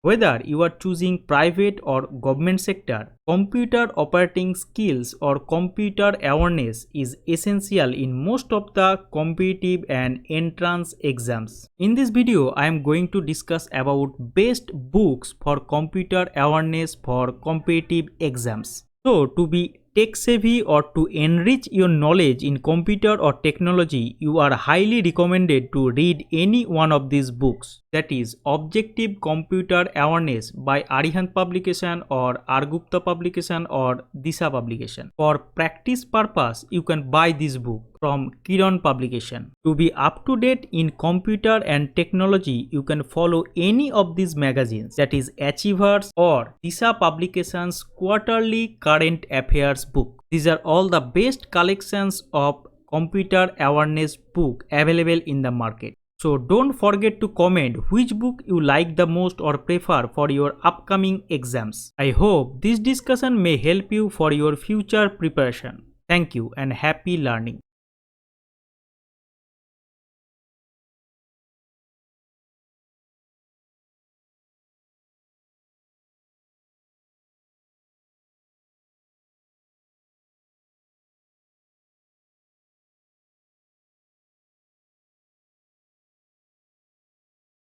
Whether you are choosing private or government sector, computer operating skills or computer awareness is essential in most of the competitive and entrance exams. In this video, I am going to discuss about best books for computer awareness for competitive exams. So, to be tech savvy or to enrich your knowledge in computer or technology, you are highly recommended to read any one of these books. That is Objective Computer Awareness by Arihant Publication or R. Gupta Publication or Disha Publication. For practice purpose, you can buy this book from Kiran Publication. To be up to date in computer and technology, you can follow any of these magazines, that is Achievers or Disha Publication's quarterly current affairs book. These are all the best collections of computer awareness book available in the market. So don't forget to comment which book you like the most or prefer for your upcoming exams. I hope this discussion may help you for your future preparation. Thank you and happy learning.